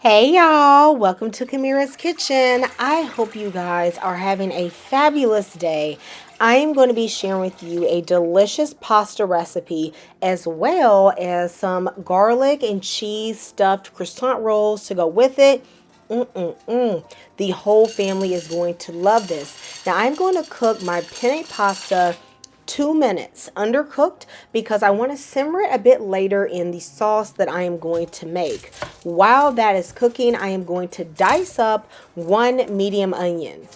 Hey y'all, welcome to Kamira's Kitchen. I hope you guys are having a fabulous day. I am going to be sharing with you a delicious pasta recipe as well as some garlic and cheese stuffed croissant rolls to go with it. The whole family is going to love this. Now I'm going to cook my penne pasta 2 minutes undercooked because I want to simmer it a bit later in the sauce that I am going to make. While that is cooking, I am going to dice up one medium onion.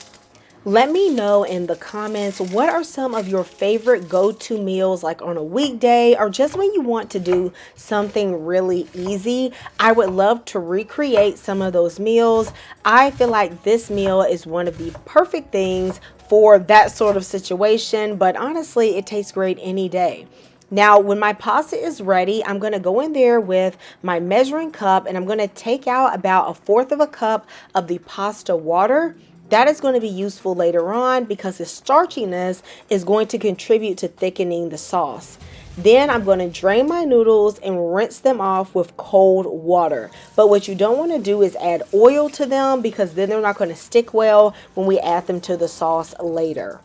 Let me know in the comments what are some of your favorite go-to meals, like on a weekday or just when you want to do something really easy. I would love to recreate some of those meals. I feel like this meal is one of the perfect things for that sort of situation, but honestly, it tastes great any day. Now, when my pasta is ready, I'm going to go in there with my measuring cup and I'm going to take out about 1/4 of a cup of the pasta water. That is going to be useful later on because the starchiness is going to contribute to thickening the sauce. Then I'm going to drain my noodles and rinse them off with cold water. But what you don't want to do is add oil to them because then they're not going to stick well when we add them to the sauce later.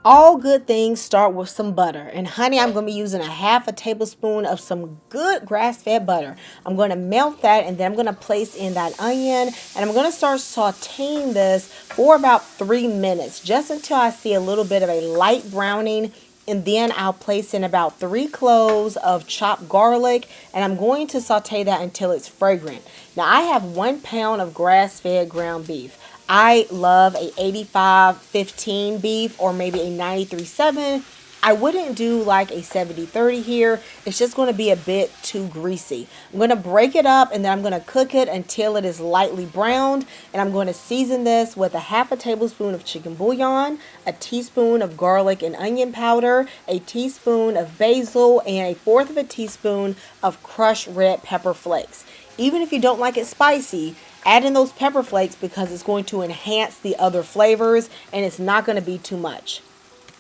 All good things start with some butter. And honey, I'm going to be using 1/2 tablespoon of some good grass-fed butter. I'm going to melt that and then I'm going to place in that onion and I'm going to start sauteing this for about 3 minutes, just until I see a little bit of a light browning. And then I'll place in about 3 cloves of chopped garlic and I'm going to saute that until it's fragrant. Now I have 1 pound of grass-fed ground beef. I love a 85-15 beef or maybe a 93-7. I wouldn't do like a 70-30 here. It's just going to be a bit too greasy. I'm going to break it up and then I'm going to cook it until it is lightly browned. And I'm going to season this with 1/2 tablespoon of chicken bouillon, a teaspoon of garlic and onion powder, a teaspoon of basil, and 1/4 teaspoon of crushed red pepper flakes. Even if you don't like it spicy, add in those pepper flakes because it's going to enhance the other flavors and it's not going to be too much.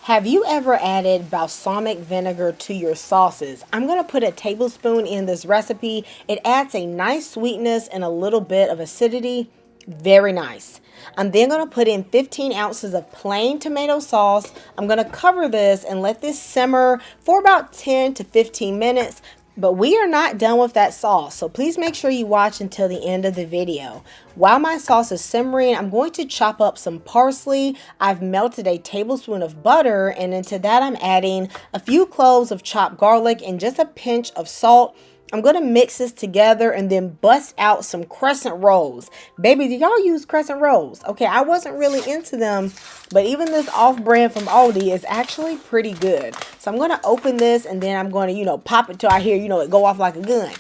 Have you ever added balsamic vinegar to your sauces? I'm going to put a tablespoon in this recipe. It adds a nice sweetness and a little bit of acidity. Very nice. I'm then going to put in 15 ounces of plain tomato sauce. I'm going to cover this and let this simmer for about 10 to 15 minutes. But we are not done with that sauce, so please make sure you watch until the end of the video. While my sauce is simmering, I'm going to chop up some parsley. I've melted a tablespoon of butter, and into that I'm adding a few cloves of chopped garlic and just a pinch of salt. I'm going to mix this together and then bust out some crescent rolls. Baby, do y'all use crescent rolls? Okay, I wasn't really into them, but even this off-brand from Aldi is actually pretty good. So I'm going to open this and then I'm going to, pop it till I hear, it go off like a gun.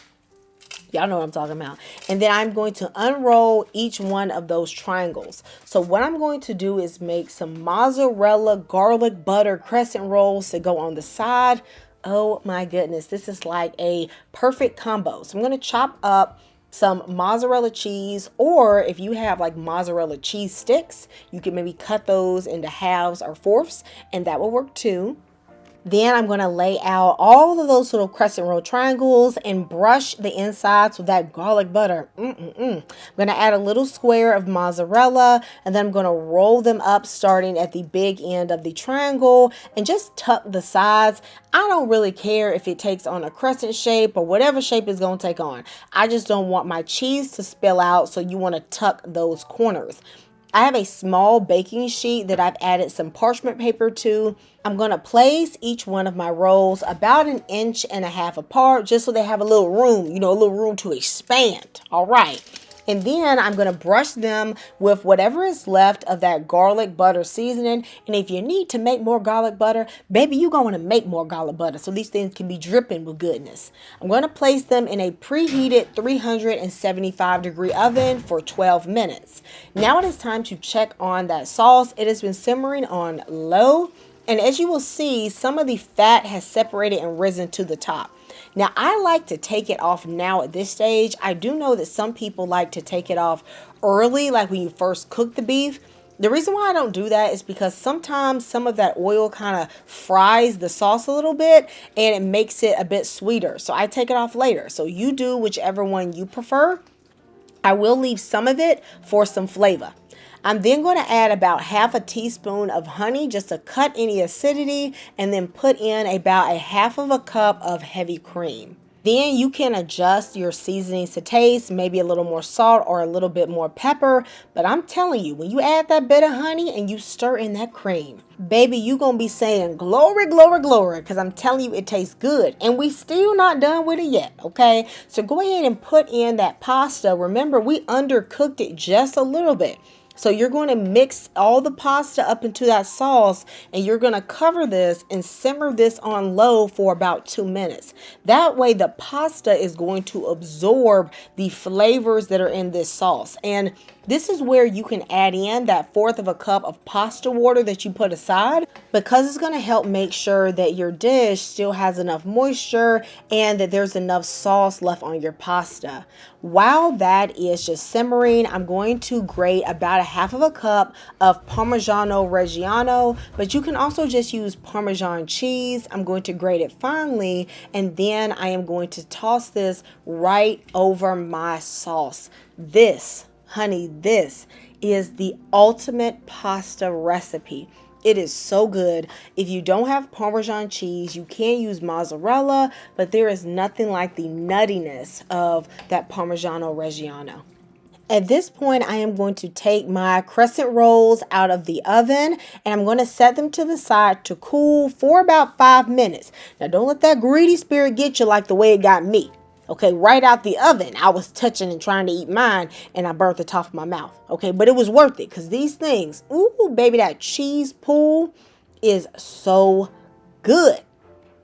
Y'all know what I'm talking about. And then I'm going to unroll each one of those triangles. So what I'm going to do is make some mozzarella garlic butter crescent rolls to go on the side. Oh my goodness, this is like a perfect combo. So I'm going to chop up some mozzarella cheese, or if you have like mozzarella cheese sticks, you can maybe cut those into halves or fourths, and that will work too. Then I'm going to lay out all of those little crescent roll triangles and brush the insides with that garlic butter. I'm going to add a little square of mozzarella and then I'm going to roll them up starting at the big end of the triangle and just tuck the sides. I don't really care if it takes on a crescent shape or whatever shape it's going to take on. I just don't want my cheese to spill out, so you want to tuck those corners. I have a small baking sheet that I've added some parchment paper to. I'm going to place each one of my rolls about 1.5 inches apart just so they have a little room, a little room to expand. All right. And then I'm going to brush them with whatever is left of that garlic butter seasoning. And if you need to make more garlic butter, baby, you're going to make more garlic butter so these things can be dripping with goodness. I'm going to place them in a preheated 375-degree oven for 12 minutes. Now it is time to check on that sauce. It has been simmering on low. And as you will see, some of the fat has separated and risen to the top. Now, I like to take it off now at this stage. I do know that some people like to take it off early, like when you first cook the beef. The reason why I don't do that is because sometimes some of that oil kind of fries the sauce a little bit and it makes it a bit sweeter. So I take it off later. So you do whichever one you prefer. I will leave some of it for some flavor. I'm then going to add about half a teaspoon of honey just to cut any acidity, and then put in about a half of a cup of heavy cream. Then you can adjust your seasonings to taste, maybe a little more salt or a little bit more pepper. But I'm telling you, when you add that bit of honey and you stir in that cream, baby, you going to be saying glory, glory, glory, because I'm telling you it tastes good. And we still not done with it yet, okay? So go ahead and put in that pasta. Remember, we undercooked it just a little bit. So you're going to mix all the pasta up into that sauce, and you're going to cover this and simmer this on low for about 2 minutes. That way the pasta is going to absorb the flavors that are in this sauce. And this is where you can add in that fourth of a cup of pasta water that you put aside, because it's going to help make sure that your dish still has enough moisture and that there's enough sauce left on your pasta. While that is just simmering, I'm going to grate about a half of a cup of parmesano reggiano, but you can also just use Parmesan cheese. I'm going to grate it finely, and then I am going to toss this right over my sauce. This, honey, this is the ultimate pasta recipe. It is so good. If you don't have Parmesan cheese, you can use mozzarella, but there is nothing like the nuttiness of that Parmigiano Reggiano. At this point, I am going to take my crescent rolls out of the oven, and I'm going to set them to the side to cool for about 5 minutes. Now, don't let that greedy spirit get you like the way it got me. Okay, right out the oven, I was touching and trying to eat mine, and I burnt the top of my mouth. Okay, but it was worth it, because these things, ooh, baby, that cheese pool is so good.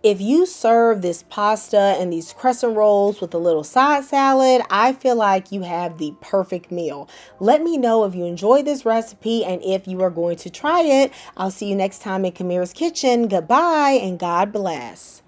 If you serve this pasta and these crescent rolls with a little side salad, I feel like you have the perfect meal. Let me know if you enjoyed this recipe and if you are going to try it. I'll see you next time in Kamira's Kitchen. Goodbye and God bless.